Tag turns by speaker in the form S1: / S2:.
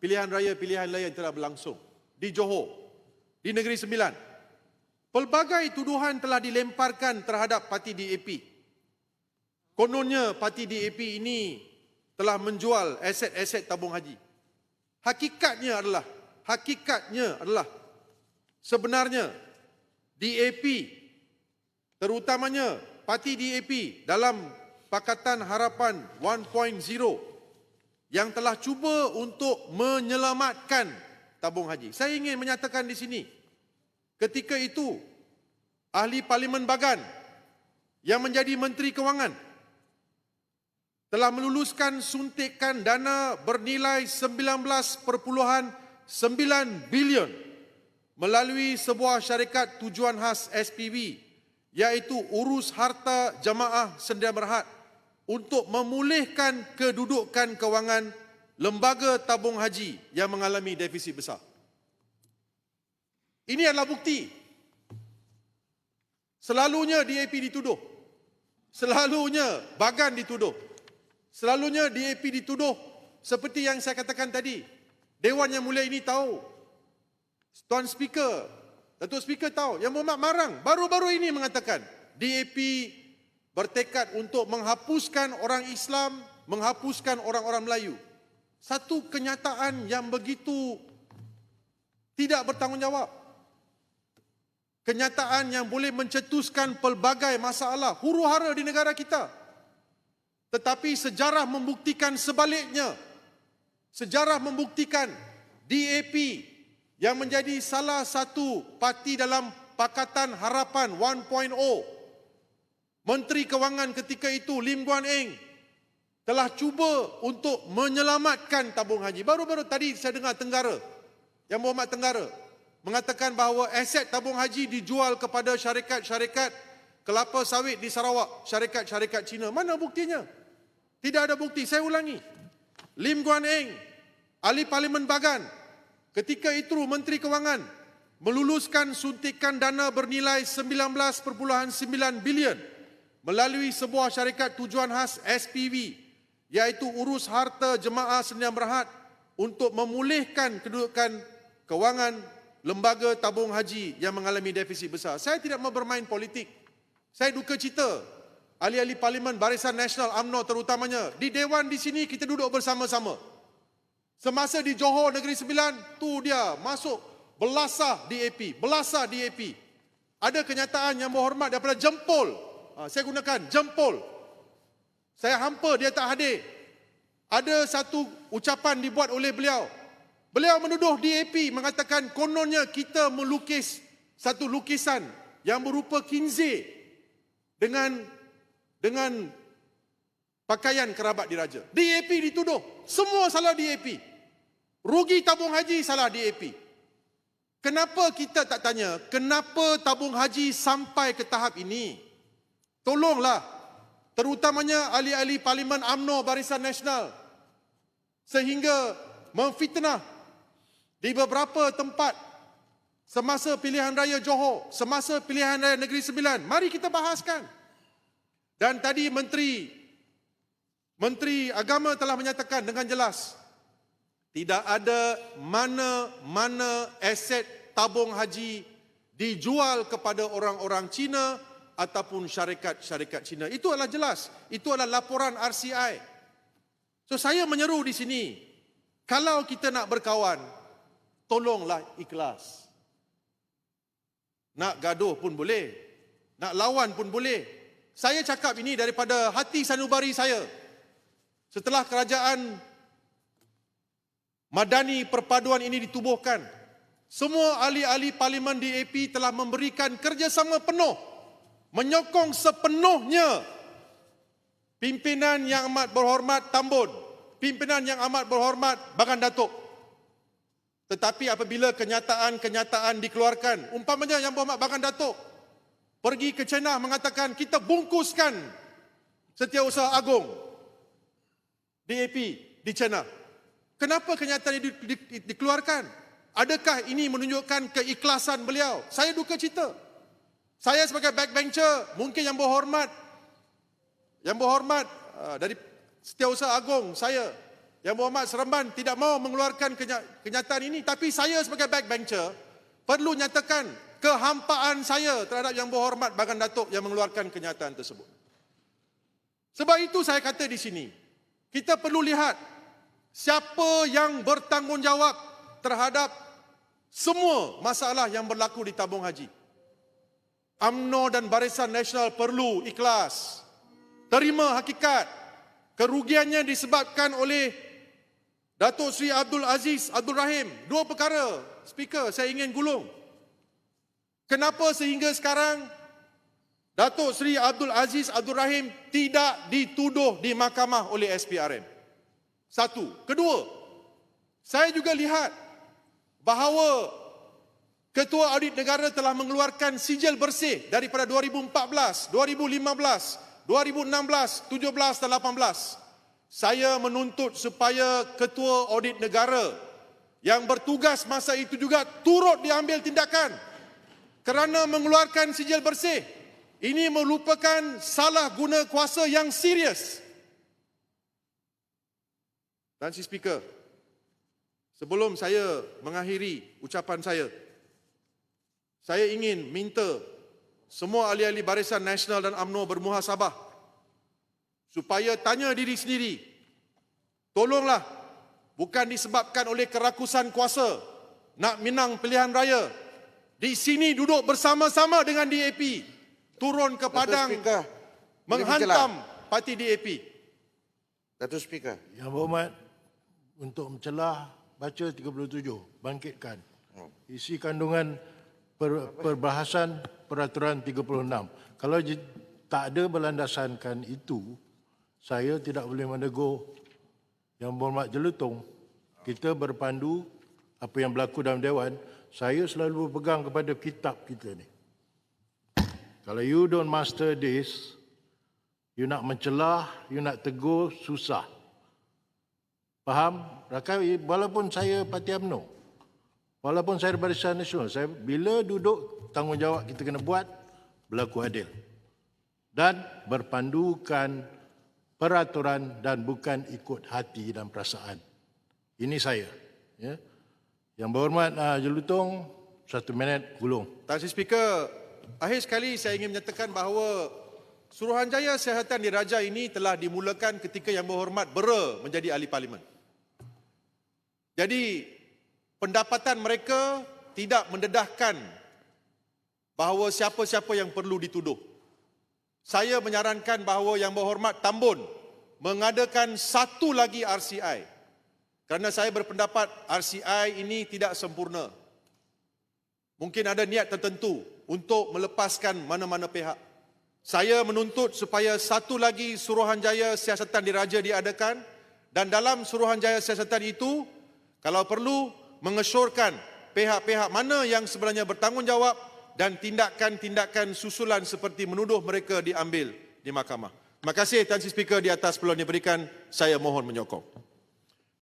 S1: pilihan raya yang telah berlangsung di Johor, di Negeri Sembilan. Pelbagai tuduhan telah dilemparkan terhadap parti DAP. Kononnya parti DAP ini telah menjual aset-aset tabung haji. Hakikatnya adalah sebenarnya DAP, terutamanya parti DAP dalam Pakatan Harapan 1.0 yang telah cuba untuk menyelamatkan tabung haji. Saya ingin menyatakan di sini, ketika itu ahli Parlimen Bagan yang menjadi Menteri Kewangan telah meluluskan suntikan dana bernilai 19.9 bilion melalui sebuah syarikat tujuan khas SPV, iaitu Urus Harta Jemaah Sedia Berhad, untuk memulihkan kedudukan kewangan lembaga tabung haji yang mengalami defisit besar. Ini adalah bukti. Selalunya DAP dituduh. Selalunya Bagan dituduh. Selalunya DAP dituduh seperti yang saya katakan tadi. Dewan Yang Mulia ini tahu. Tuan Speaker, Datuk Speaker tahu. Yang Berhormat Marang baru-baru ini mengatakan DAP bertekad untuk menghapuskan orang Islam, menghapuskan orang-orang Melayu. Satu kenyataan yang begitu tidak bertanggungjawab. Kenyataan yang boleh mencetuskan pelbagai masalah huru-hara di negara kita. Tetapi sejarah membuktikan sebaliknya. Sejarah membuktikan DAP yang menjadi salah satu parti dalam Pakatan Harapan 1.0, Menteri Kewangan ketika itu Lim Guan Eng telah cuba untuk menyelamatkan tabung haji. Baru-baru tadi saya dengar Tenggara, Yang Berhormat Tenggara, mengatakan bahawa aset tabung haji dijual kepada syarikat-syarikat kelapa sawit di Sarawak, syarikat-syarikat Cina. Mana buktinya? Tidak ada bukti. Saya ulangi. Lim Guan Eng, ahli Parlimen Bagan, ketika itu Menteri Kewangan, meluluskan suntikan dana bernilai 19.9 bilion melalui sebuah syarikat tujuan khas SPV, iaitu Urus Harta Jemaah Sedia Berhad, untuk memulihkan kedudukan kewangan lembaga tabung haji yang mengalami defisit besar. Saya tidak mau bermain politik. Saya duka cita ahli-ahli Parlimen Barisan Nasional UMNO terutamanya. Di Dewan di sini kita duduk bersama-sama. Semasa di Johor Negeri Sembilan, tu dia masuk belasah DAP. Ada kenyataan Yang Berhormat daripada jempol. Saya gunakan jempol. Saya hampa dia tak hadir. Ada satu ucapan dibuat oleh beliau. Beliau menuduh DAP, mengatakan kononnya kita melukis satu lukisan yang berupa kinzir dengan pakaian kerabat diraja. DAP dituduh. Semua salah DAP. Rugi tabung haji salah DAP. Kenapa kita tak tanya, kenapa tabung haji sampai ke tahap ini? Tolonglah, terutamanya ahli-ahli Parlimen UMNO Barisan Nasional, sehingga memfitnah di beberapa tempat semasa pilihan raya Johor, semasa pilihan raya Negeri Sembilan. Mari kita bahaskan. Dan tadi Menteri Agama telah menyatakan dengan jelas, tidak ada mana-mana aset tabung haji dijual kepada orang-orang Cina ataupun syarikat-syarikat Cina. Itu adalah jelas. Itu adalah laporan RCI. So saya menyeru di sini, kalau kita nak berkawan, tolonglah ikhlas. Nak gaduh pun boleh, nak lawan pun boleh. Saya cakap ini daripada hati sanubari saya. Setelah kerajaan Madani Perpaduan ini ditubuhkan, semua ahli-ahli Parlimen DAP telah memberikan kerjasama penuh, menyokong sepenuhnya pimpinan Yang Amat Berhormat Tambun, pimpinan Yang Amat Berhormat Bagan Datuk. Tetapi apabila kenyataan-kenyataan dikeluarkan, umpamanya Yang Berhormat Bagan Datuk pergi ke China mengatakan kita bungkuskan Setiausaha Agung DAP di China. Kenapa kenyataan ini dikeluarkan? Adakah ini menunjukkan keikhlasan beliau? Saya duka cita. Saya sebagai backbencher, mungkin Yang Berhormat dari Setiausaha Agung, saya Yang Berhormat Seremban tidak mahu mengeluarkan kenyataan ini, tapi saya sebagai backbencher perlu nyatakan kehampaan saya terhadap Yang Berhormat Bagan Datuk yang mengeluarkan kenyataan tersebut. Sebab itu saya kata di sini, kita perlu lihat siapa yang bertanggungjawab terhadap semua masalah yang berlaku di tabung haji. UMNO dan Barisan Nasional perlu ikhlas, terima hakikat kerugiannya disebabkan oleh Datuk Seri Abdul Aziz Abdul Rahim. Dua perkara, Speaker, saya ingin gulung. Kenapa sehingga sekarang Datuk Seri Abdul Aziz Abdul Rahim tidak dituduh di mahkamah oleh SPRM? Satu. Kedua, saya juga lihat bahawa Ketua Audit Negara telah mengeluarkan sijil bersih daripada 2014, 2015, 2016, 17 dan 18. Saya menuntut supaya Ketua Audit Negara yang bertugas masa itu juga turut diambil tindakan kerana mengeluarkan sijil bersih. Ini merupakan salah guna kuasa yang serius. Tan Sri Speaker, sebelum saya mengakhiri ucapan saya ingin minta semua ahli-ahli Barisan Nasional dan UMNO bermuhasabah supaya tanya diri sendiri, tolonglah, bukan disebabkan oleh kerakusan kuasa nak menang pilihan raya, di sini duduk bersama-sama dengan DAP, turun ke padang menghantam parti DAP.
S2: Datuk Speaker.
S3: Yang Berhormat, untuk mencelah, baca 37, bangkitkan. Isi kandungan perbahasan peraturan 36. Kalau tak ada berlandaskan itu, saya tidak boleh menegur Yang Berhormat Jelutong. Kita berpandu apa yang berlaku dalam Dewan. Saya selalu berpegang kepada kitab kita ni. Kalau you don't master this, you nak mencelah, you nak tegur, susah. Faham? Rakan, walaupun saya parti UMNO, walaupun saya Barisan Nasional, saya bila duduk tanggungjawab kita kena buat, berlaku adil. Dan berpandukan peraturan dan bukan ikut hati dan perasaan. Ini saya. Ya. Yang Berhormat Jelutong, 1 minit gulung.
S1: Tan Sri Speaker, akhir sekali saya ingin menyatakan bahawa Suruhanjaya Siasatan Diraja ini telah dimulakan ketika Yang Berhormat Bera menjadi ahli parlimen. Jadi, pendapatan mereka tidak mendedahkan bahawa siapa-siapa yang perlu dituduh. Saya menyarankan bahawa Yang Berhormat Tambun mengadakan satu lagi RCI. Kerana saya berpendapat RCI ini tidak sempurna. Mungkin ada niat tertentu untuk melepaskan mana-mana pihak. Saya menuntut supaya satu lagi Suruhanjaya Siasatan Diraja diadakan dan dalam Suruhanjaya Siasatan itu, kalau perlu, mengesyorkan pihak-pihak mana yang sebenarnya bertanggungjawab dan tindakan-tindakan susulan seperti menuduh mereka diambil di mahkamah. Terima kasih Tan Sri Speaker, di atas peluang yang diberikan, saya mohon menyokong.